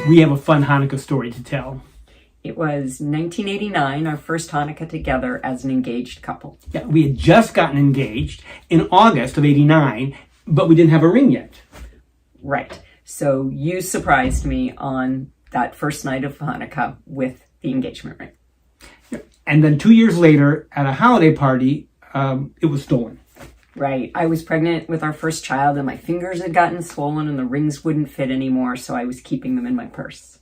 We have a fun Hanukkah story to tell. It was 1989, our first Hanukkah together as an engaged couple. Yeah, we had just gotten engaged in August of '89, but we didn't have a ring yet. Right. So you surprised me on that first night of Hanukkah with the engagement ring. And then 2 years later, at a holiday party, it was stolen. Right. I was pregnant with our first child and my fingers had gotten swollen and the rings wouldn't fit anymore, so I was keeping them in my purse.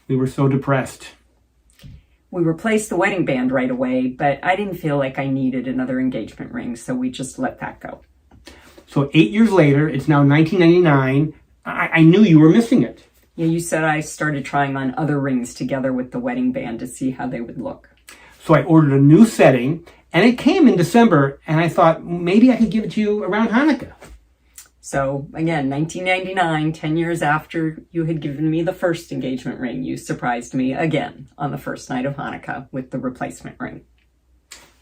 We were so depressed. We replaced the wedding band right away, but I didn't feel like I needed another engagement ring, so we just let that go. So 8 years later, it's now 1999, I knew you were missing it. Yeah, you said I started trying on other rings together with the wedding band to see how they would look. So I ordered a new setting, and it came in December, and I thought maybe I could give it to you around Hanukkah. So again, 1999, 10 years after you had given me the first engagement ring, you surprised me again on the first night of Hanukkah with the replacement ring.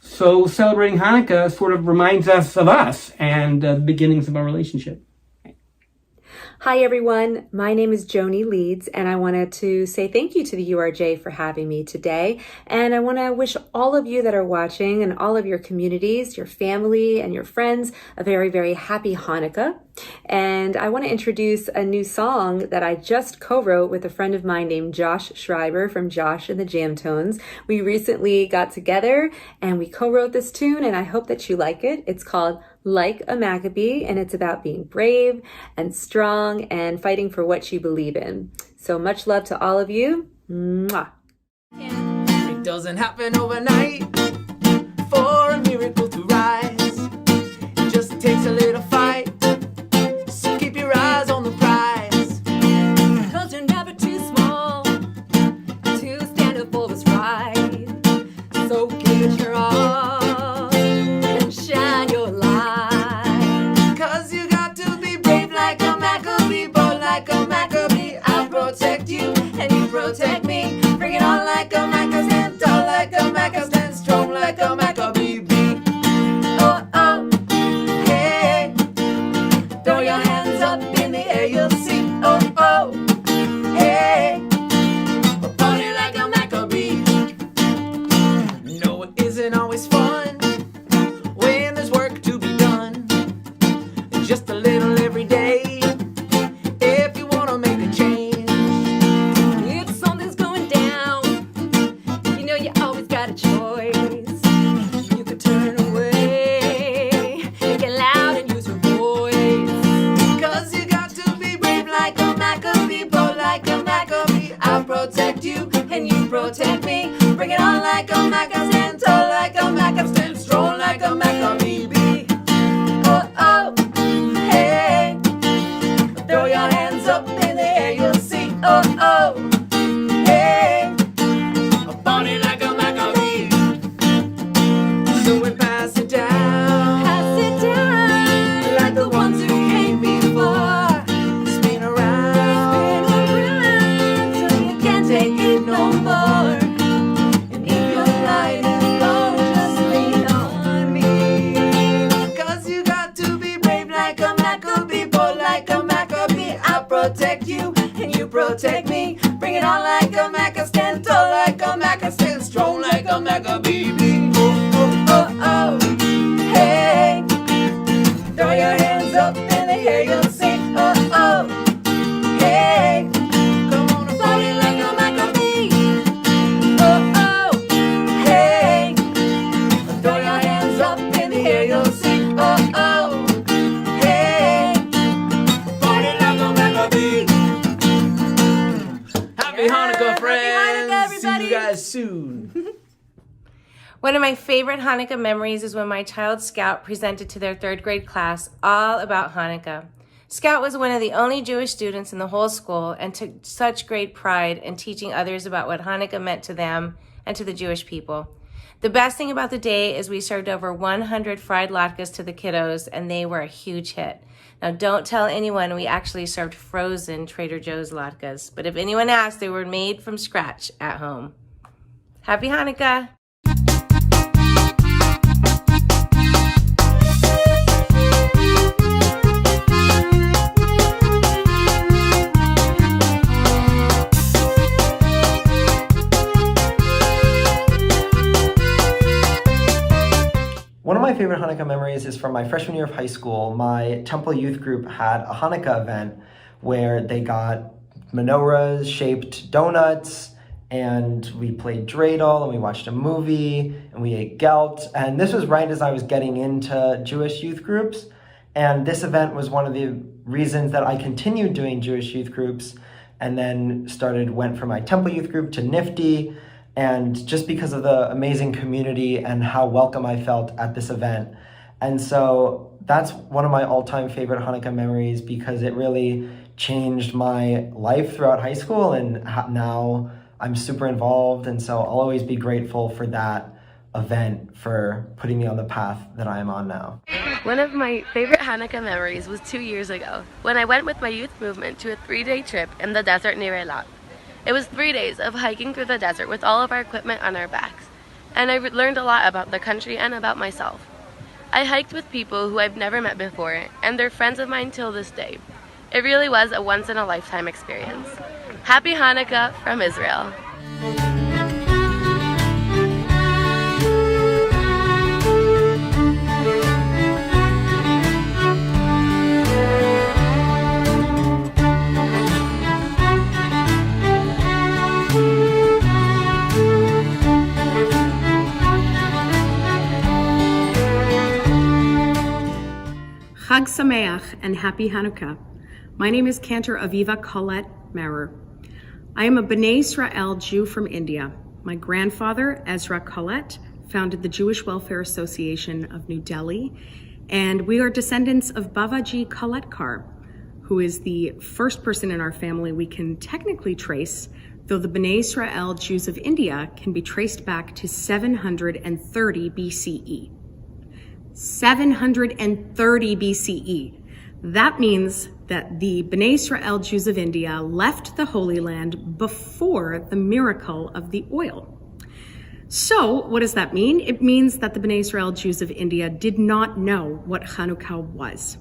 So celebrating Hanukkah sort of reminds us of us and the beginnings of our relationship. Hi everyone, my name is Joni Leeds and I wanted to say thank you to the URJ for having me today. And I want to wish all of you that are watching and all of your communities, your family and your friends a very, very happy Hanukkah. And I want to introduce a new song that I just co-wrote with a friend of mine named Josh Schreiber from Josh and the Jam Tones. We recently got together and we co-wrote this tune and I hope that you like it. It's called Like a Maccabee, and it's about being brave and strong and fighting for what you believe in. So much love to all of you. Mwah. It doesn't happen overnight for a miracle to rise. It just takes a little fight. So keep your eyes on the prize. 'Cause you're never too small to stand up for what's right. So give it your all. Shine your light. 'Cause you got to be brave like a Maccabee, bold like a Maccabee. I'll protect you and you protect me. Bring it on like a Maccabee, stand tall like a Maccabee, stand strong like a Maccabee. Oh, oh, hey. Throw your hands up in the air, you'll see. Oh, oh, hey. Party like a Maccabee. No, it isn't always fun when there's work to be done. Just a little every day if you want to make a change. If something's going down, you know you always got a choice. You could turn away, make it loud and use your voice. 'Cause you got to be brave like a Maccabee, bold like a Maccabee. I'll protect you and you protect me. Bring it on like a Maccabee, stand tall like a Maccabee, stand strong like a Maccabee. Oh, oh, hey. Throw your hands up in the air, you'll see. Oh, oh, hey. Party like a Maccabee. So we pass it down. Pass it down. Like the ones who came before. Spin around. Spin around. So you can't take it no more. And if your light is low, just lean on me. 'Cause you got to be brave like a Maccabee, bold like a Maccabee. I'll protect you and you protect me. Bring it on like a Maccabee, stand tall like a Maccabee, stand strong like a Maccabee. Oh, oh, oh, oh, hey. Throw your hands up in the air, you'll see. Oh, oh, hey. Come on and party like a Maccabee. Oh, oh, hey. Throw your hands up in the air, you'll see. Oh, oh, hey. Party like a Maccabee. Happy Hanukkah, friends. Hanukkah, everybody. See you guys soon. One of my favorite Hanukkah memories is when my child Scout presented to their third grade class all about Hanukkah. Scout was one of the only Jewish students in the whole school and took such great pride in teaching others about what Hanukkah meant to them and to the Jewish people. The best thing about the day is we served over 100 fried latkes to the kiddos, and they were a huge hit. Now, don't tell anyone we actually served frozen Trader Joe's latkes, but if anyone asks, they were made from scratch at home. Happy Hanukkah! my favorite Hanukkah memories is from my freshman year of high school. My Temple youth group had a Hanukkah event where they got menorahs, shaped donuts, and we played dreidel, and we watched a movie, and we ate gelt. And this was right as I was getting into Jewish youth groups. And this event was one of the reasons that I continued doing Jewish youth groups, and then went from my Temple youth group to Nifty, and just because of the amazing community and how welcome I felt at this event. And so that's one of my all-time favorite Hanukkah memories, because it really changed my life throughout high school, and now I'm super involved, and so I'll always be grateful for that event for putting me on the path that I am on now. One of my favorite Hanukkah memories was 2 years ago, when I went with my youth movement to a 3-day trip in the desert near Eilat. It was 3 days of hiking through the desert with all of our equipment on our backs, and I learned a lot about the country and about myself. I hiked with people who I've never met before, and they're friends of mine till this day. It really was a once-in-a-lifetime experience. Happy Hanukkah from Israel. Chag Sameach and Happy Hanukkah. My name is Cantor Aviva Colette Marer. I am a B'nai Israel Jew from India. My grandfather, Ezra Colette, founded the Jewish Welfare Association of New Delhi, and we are descendants of Bavaji Koletkar, who is the first person in our family we can technically trace, though the B'nai Israel Jews of India can be traced back to 730 BCE. 730 BCE. That means that the B'nai Israel Jews of India left the Holy Land before the miracle of the oil. So what does that mean? It means that the B'nai Israel Jews of India did not know what Chanukkah was.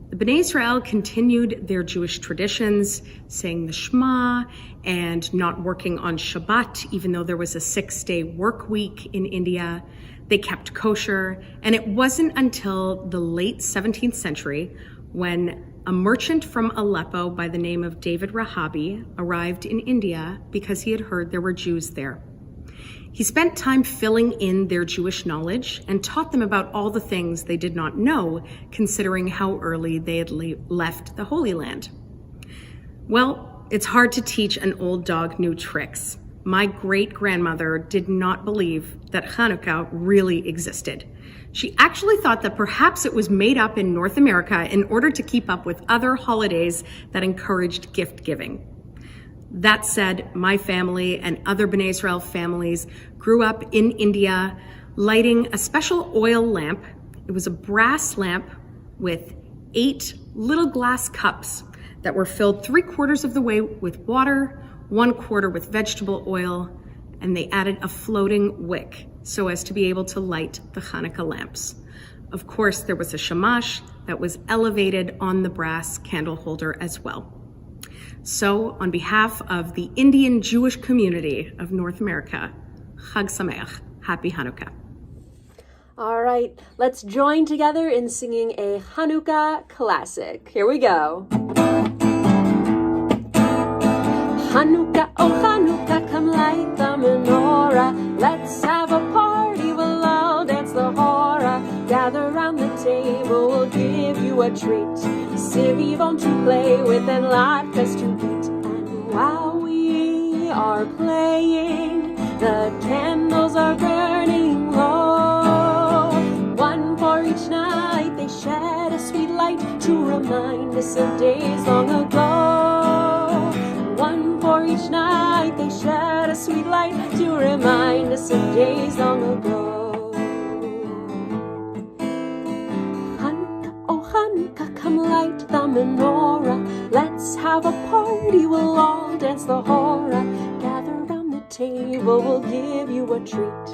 The B'nai Israel continued their Jewish traditions, saying the Shema and not working on Shabbat, even though there was a 6-day work week in India. They kept kosher, and it wasn't until the late 17th century when a merchant from Aleppo by the name of David Rahabi arrived in India because he had heard there were Jews there. He spent time filling in their Jewish knowledge and taught them about all the things they did not know, considering how early they had left the Holy Land. Well, it's hard to teach an old dog new tricks. My great-grandmother did not believe that Hanukkah really existed. She actually thought that perhaps it was made up in North America in order to keep up with other holidays that encouraged gift giving. That said, my family and other B'nai Israel families grew up in India lighting a special oil lamp. It was a brass lamp with 8 little glass cups that were filled 3/4 of the way with water, 1/4 with vegetable oil, and they added a floating wick so as to be able to light the Hanukkah lamps. Of course, there was a shamash that was elevated on the brass candle holder as well. So, on behalf of the Indian Jewish community of North America, Chag Sameach, Happy Hanukkah. All right, let's join together in singing a Hanukkah classic. Here we go. Hanukkah, oh Hanukkah, come light the menorah. Let's have a party, we'll all dance the hora. Gather round the table, we'll give you a treat. Sivi, won't you play with and latkes to eat? And while we are playing, the candles are burning low. One for each night, they shed a sweet light to remind us of days long ago. One for each night, they shed a sweet light to remind us of days long ago. Hanukkah, oh Hanukkah, come light the menorah. Let's have a party, we'll all dance the hora. Gather round the table, we'll give you a treat.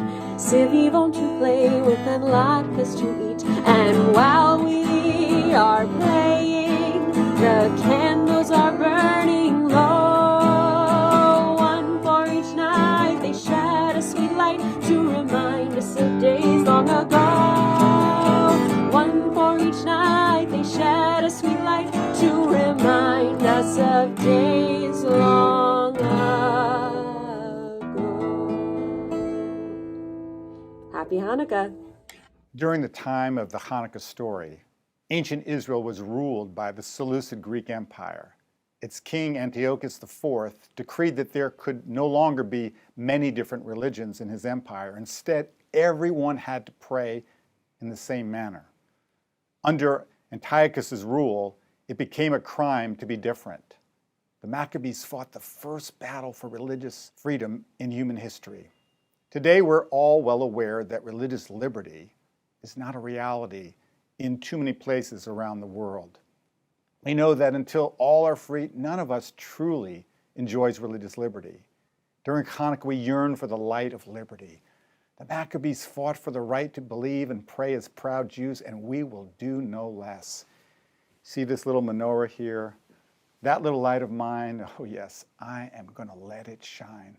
Sivi, won't you play with and latkes to eat? And while we are playing, the candles are burning low. To remind us of days long ago. Happy Hanukkah. During the time of the Hanukkah story, ancient Israel was ruled by the Seleucid Greek Empire. Its king Antiochus IV decreed that there could no longer be many different religions in his empire. Instead, everyone had to pray in the same manner. Under Antiochus's rule, it became a crime to be different. The Maccabees fought the first battle for religious freedom in human history. Today, we're all well aware that religious liberty is not a reality in too many places around the world. We know that until all are free, none of us truly enjoys religious liberty. During Hanukkah, we yearn for the light of liberty. The Maccabees fought for the right to believe and pray as proud Jews, and we will do no less. See this little menorah here? That little light of mine, oh yes, I am going to let it shine.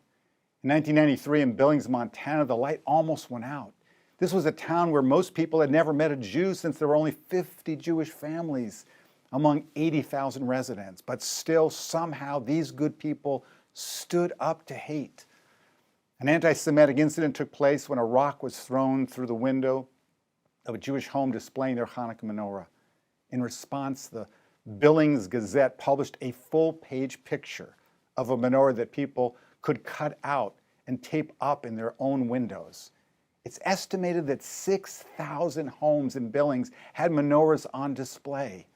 In 1993 in Billings, Montana, the light almost went out. This was a town where most people had never met a Jew since there were only 50 Jewish families among 80,000 residents. But still, somehow, these good people stood up to hate. An anti-Semitic incident took place when a rock was thrown through the window of a Jewish home displaying their Hanukkah menorah. In response, the Billings Gazette published a full-page picture of a menorah that people could cut out and tape up in their own windows. It's estimated that 6,000 homes in Billings had menorahs on display.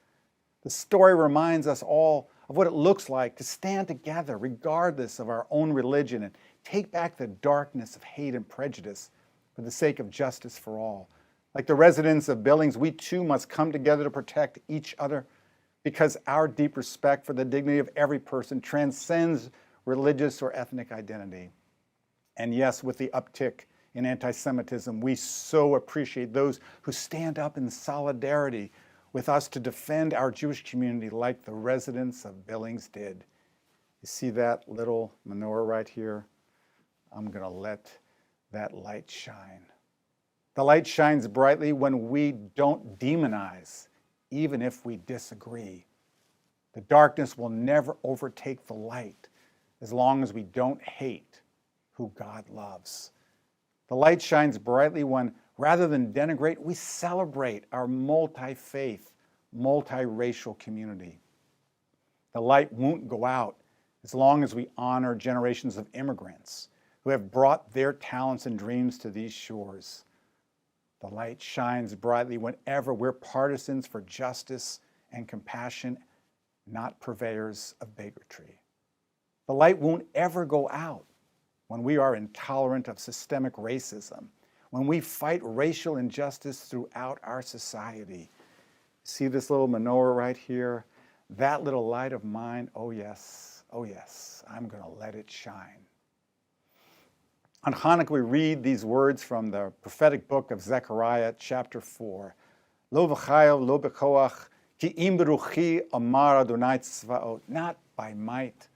The story reminds us all of what it looks like to stand together regardless of our own religion and take back the darkness of hate and prejudice for the sake of justice for all. Like the residents of Billings, we too must come together to protect each other because our deep respect for the dignity of every person transcends religious or ethnic identity. And yes, with the uptick in anti-Semitism, we so appreciate those who stand up in solidarity with us to defend our Jewish community like the residents of Billings did. You see that little menorah right here? I'm going to let that light shine. The light shines brightly when we don't demonize, even if we disagree. The darkness will never overtake the light as long as we don't hate who God loves. The light shines brightly when, rather than denigrate, we celebrate our multi-faith, multi-racial community. The light won't go out as long as we honor generations of immigrants who have brought their talents and dreams to these shores. The light shines brightly whenever we're partisans for justice and compassion, not purveyors of bigotry. The light won't ever go out when we are intolerant of systemic racism, when we fight racial injustice throughout our society. See this little menorah right here? That little light of mine, oh yes, I'm going to let it shine. On Hanukkah, we read these words from the prophetic book of Zechariah, chapter 4. Lo v'chayav lo b'koach, ki im beruchi amar Adonai tzvaot. Not by might,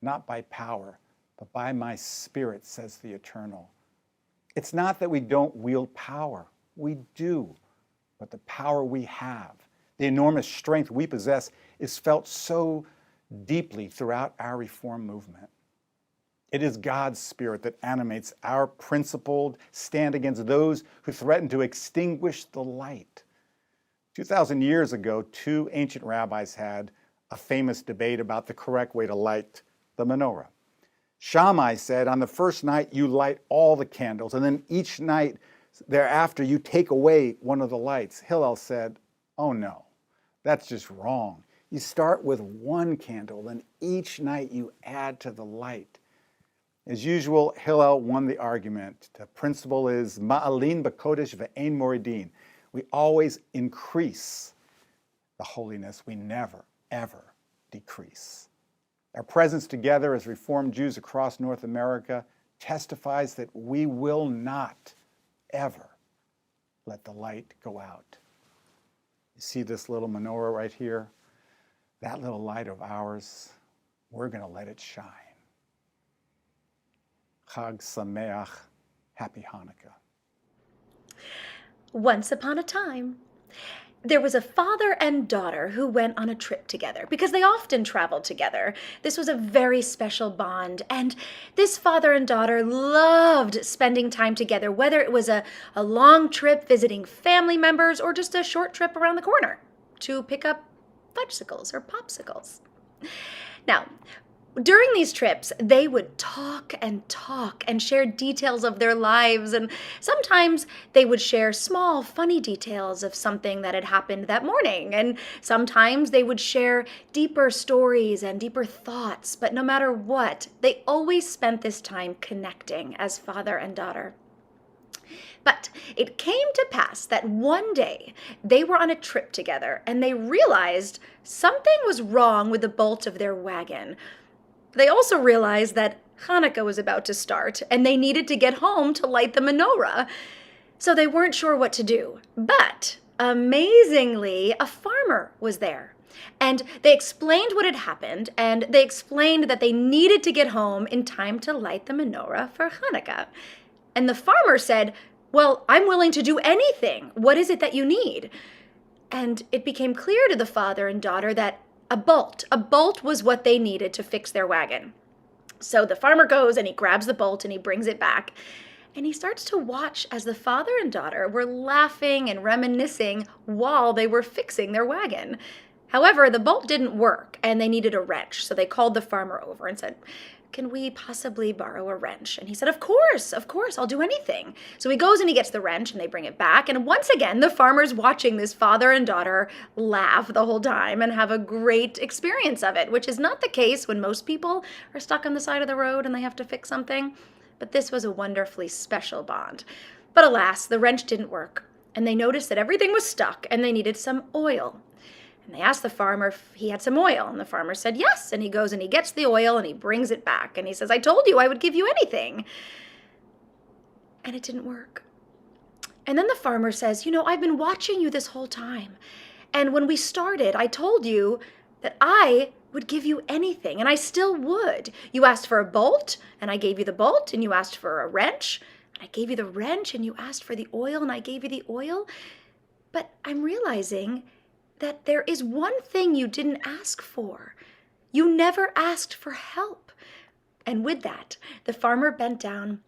not by power, but by my spirit, says the Eternal. It's not that we don't wield power. We do. But the power we have, the enormous strength we possess, is felt so deeply throughout our reform movement. It is God's Spirit that animates our principled stand against those who threaten to extinguish the light. 2,000 years ago, two ancient rabbis had a famous debate about the correct way to light the menorah. Shammai said, on the first night you light all the candles, and then each night thereafter you take away one of the lights. Hillel said, oh no, that's just wrong. You start with one candle, then each night you add to the light. As usual, Hillel won the argument. The principle is ma'alin b'kodesh ve'ein moridin. We always increase the holiness. We never, ever decrease. Our presence together as Reformed Jews across North America testifies that we will not ever let the light go out. You see this little menorah right here? That little light of ours, we're going to let it shine. Chag Sameach, Happy Hanukkah. Once upon a time, There was a father and daughter who went on a trip together because they often traveled together. This was a very special bond, and this father and daughter loved spending time together, whether it was a long trip visiting family members or just a short trip around the corner to pick up fudgesicles or popsicles. Now, during these trips, they would talk and share details of their lives, and sometimes they would share small, funny details of something that had happened that morning, and sometimes they would share deeper stories and deeper thoughts, but no matter what, they always spent this time connecting as father and daughter. But it came to pass that one day they were on a trip together, and they realized something was wrong with the bolt of their wagon. They also realized that Hanukkah was about to start, and they needed to get home to light the menorah. So they weren't sure what to do. But amazingly, a farmer was there. And they explained what had happened, and they explained that they needed to get home in time to light the menorah for Hanukkah. And the farmer said, "Well, I'm willing to do anything. What is it that you need?" And it became clear to the father and daughter that a bolt was what they needed to fix their wagon. So the farmer goes and he grabs the bolt and he brings it back. And he starts to watch as the father and daughter were laughing and reminiscing while they were fixing their wagon. However, the bolt didn't work and they needed a wrench. So they called the farmer over and said, "Can we possibly borrow a wrench?" And he said, of course, I'll do anything. So he goes and he gets the wrench and they bring it back. And once again, the farmer's watching this father and daughter laugh the whole time and have a great experience of it, which is not the case when most people are stuck on the side of the road and they have to fix something. But this was a wonderfully special bond. But alas, the wrench didn't work. And they noticed that everything was stuck and they needed some oil. And they asked the farmer if he had some oil, and the farmer said yes, and he goes and he gets the oil and he brings it back, and he says, "I told you I would give you anything." And it didn't work. And then the farmer says, "I've been watching you this whole time, and when we started, I told you that I would give you anything, and I still would. You asked for a bolt, and I gave you the bolt, and you asked for a wrench, and I gave you the wrench, and you asked for the oil, and I gave you the oil. But I'm realizing that there is one thing you didn't ask for. You never asked for help." And with that, the farmer bent down,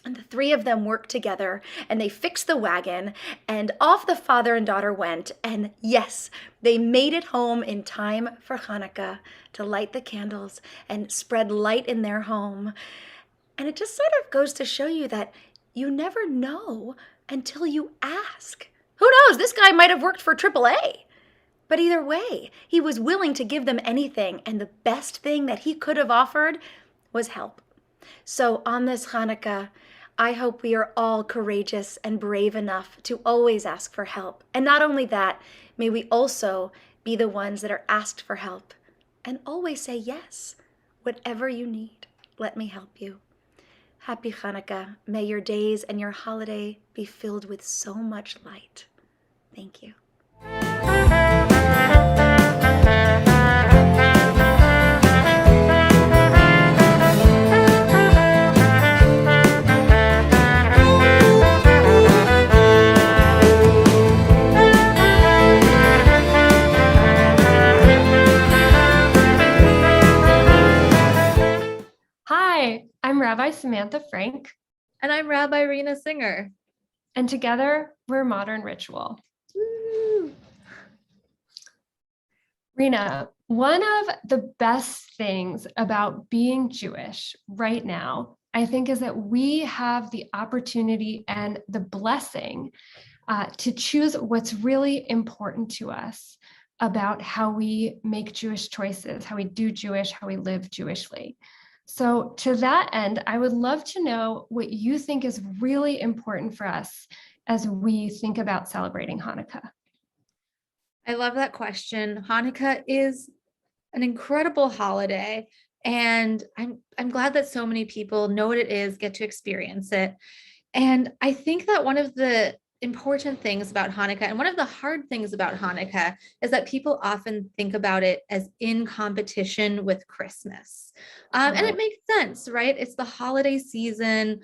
and the three of them worked together, and they fixed the wagon, and off the father and daughter went, and yes, they made it home in time for Hanukkah to light the candles and spread light in their home. And it just sort of goes to show you that you never know until you ask. Who knows? This guy might have worked for AAA. But either way, he was willing to give them anything, and the best thing that he could have offered was help. So on this Hanukkah, I hope we are all courageous and brave enough to always ask for help. And not only that, may we also be the ones that are asked for help and always say yes. Whatever you need, let me help you. Happy Hanukkah. May your days and your holiday be filled with so much light. Thank you. Hi, I'm Rabbi Samantha Frank. And I'm Rabbi Rena Singer. And together, we're Modern Ritual. Woo! Rena, one of the best things about being Jewish right now, I think, is that we have the opportunity and the blessing to choose what's really important to us about how we make Jewish choices, how we do Jewish, how we live Jewishly. So to that end, I would love to know what you think is really important for us as we think about celebrating Hanukkah. I love that question. Hanukkah is an incredible holiday, and I'm glad that so many people know what it is, get to experience it. And I think that one of the important things about Hanukkah, and one of the hard things about Hanukkah, is that people often think about it as in competition with Christmas. And it makes sense, right? It's the holiday season.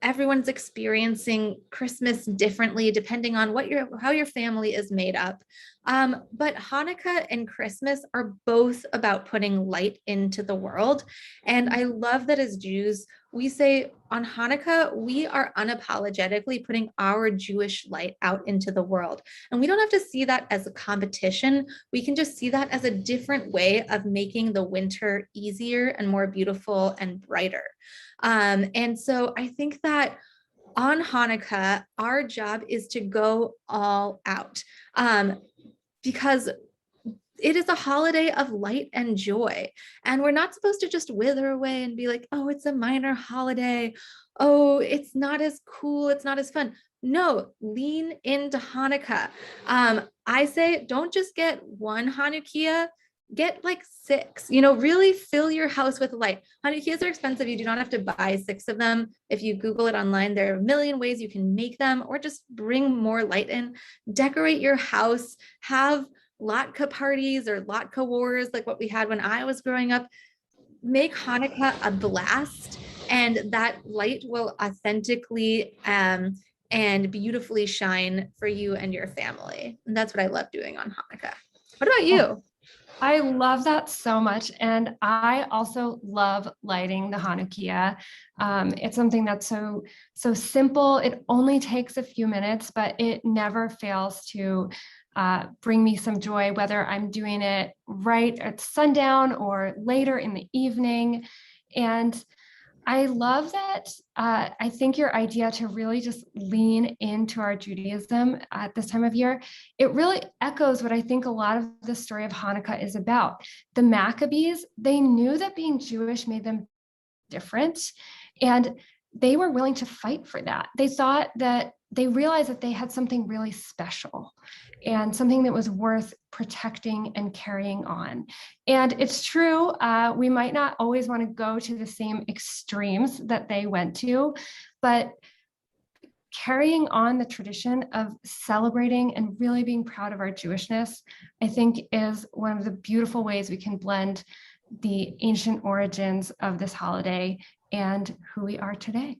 everyone's experiencing Christmas differently depending on how your family is made up. But Hanukkah and Christmas are both about putting light into the world. And I love that as Jews, we say on Hanukkah, we are unapologetically putting our Jewish light out into the world. And we don't have to see that as a competition. We can just see that as a different way of making the winter easier and more beautiful and brighter. And so I think that on Hanukkah, our job is to go all out, because it is a holiday of light and joy. And we're not supposed to just wither away and be like, oh, it's a minor holiday. Oh, it's not as cool. It's not as fun. No, lean into Hanukkah. I say, don't just get one Hanukkah, get like 6, really fill your house with light. Hanukkahs are expensive. You do not have to buy 6 of them. If you Google it online, there are a million ways you can make them, or just bring more light in. Decorate your house, have latke parties or latke wars like what we had when I was growing up. Make Hanukkah a blast, and that light will authentically and beautifully shine for you and your family. And that's what I love doing on Hanukkah. What about you? I love that so much. And I also love lighting the Hanukkah. It's something that's so simple. It only takes a few minutes, but it never fails to bring me some joy, whether I'm doing it right at sundown or later in the evening. And I love that. I think your idea to really just lean into our Judaism at this time of year, it really echoes what I think a lot of the story of Hanukkah is about. The Maccabees, they knew that being Jewish made them different, and they were willing to fight for that. They realized that they had something really special and something that was worth protecting and carrying on. And it's true, we might not always want to go to the same extremes that they went to, but carrying on the tradition of celebrating and really being proud of our Jewishness, I think is one of the beautiful ways we can blend the ancient origins of this holiday and who we are today.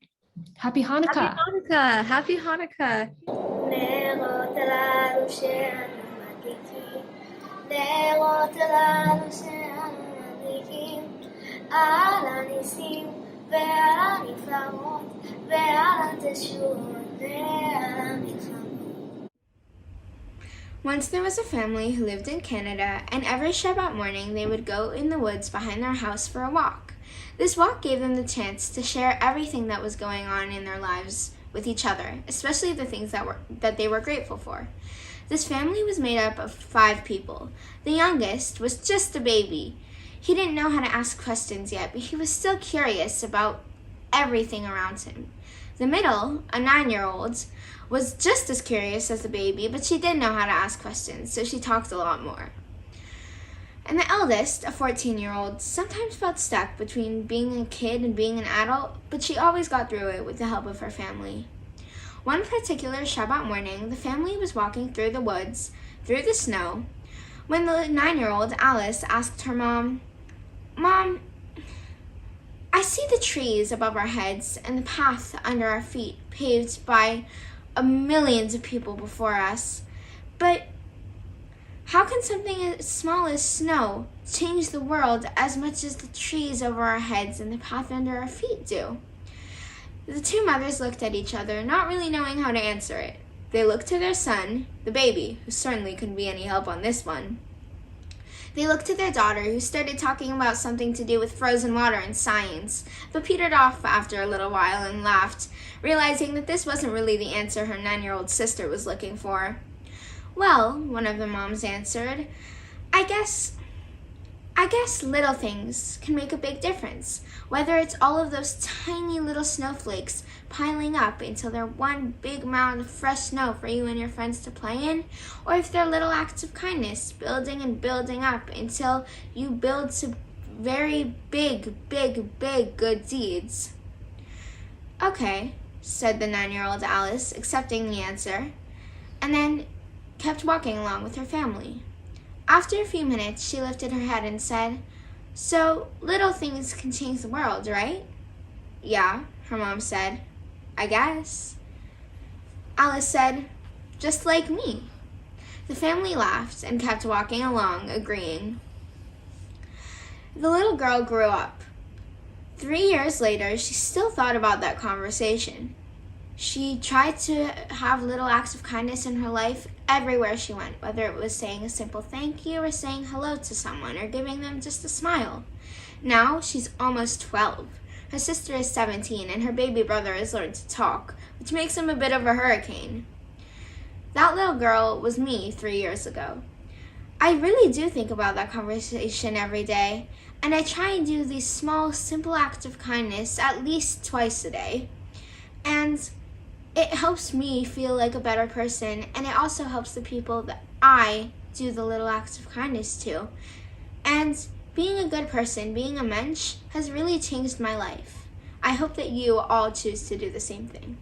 Happy Hanukkah. Happy Hanukkah. Happy Hanukkah. Once there was a family who lived in Canada, and every Shabbat morning they would go in the woods behind their house for a walk. This walk gave them the chance to share everything that was going on in their lives with each other, especially the things that they were grateful for. This family was made up of 5 people. The youngest was just a baby. He didn't know how to ask questions yet, but he was still curious about everything around him. The middle, a 9-year-old, was just as curious as the baby, but she did know how to ask questions, so she talked a lot more. And the eldest, a 14-year-old, sometimes felt stuck between being a kid and being an adult, but she always got through it with the help of her family. One particular Shabbat morning, the family was walking through the woods, through the snow, when the 9-year-old Alice asked her mom, "Mom, I see the trees above our heads and the path under our feet paved by millions of people before us, but how can something as small as snow change the world as much as the trees over our heads and the path under our feet do?" The 2 mothers looked at each other, not really knowing how to answer it. They looked to their son, the baby, who certainly couldn't be any help on this one. They looked to their daughter, who started talking about something to do with frozen water and science, but petered off after a little while and laughed, realizing that this wasn't really the answer her 9-year-old sister was looking for. "Well," one of the moms answered, I guess little things can make a big difference, whether it's all of those tiny little snowflakes piling up until they're one big mound of fresh snow for you and your friends to play in, or if they're little acts of kindness building and building up until you build to very big good deeds." "Okay," said the 9-year-old Alice, accepting the answer, and then kept walking along with her family. After a few minutes, she lifted her head and said, "So, little things can change the world, right?" "Yeah," her mom said. I guess. Alice said, just like me. The family laughed and kept walking along, agreeing. The little girl grew up. 3 years later, she still thought about that conversation. She tried to have little acts of kindness in her life everywhere she went, whether it was saying a simple thank you or saying hello to someone or giving them just a smile. Now she's almost 12. Her sister is 17 and her baby brother has learned to talk, which makes him a bit of a hurricane. That little girl was me 3 years ago. I really do think about that conversation every day, and I try and do these small, simple acts of kindness at least twice a day. And it helps me feel like a better person, and it also helps the people that I do the little acts of kindness to. And being a good person, being a mensch, has really changed my life. I hope that you all choose to do the same thing.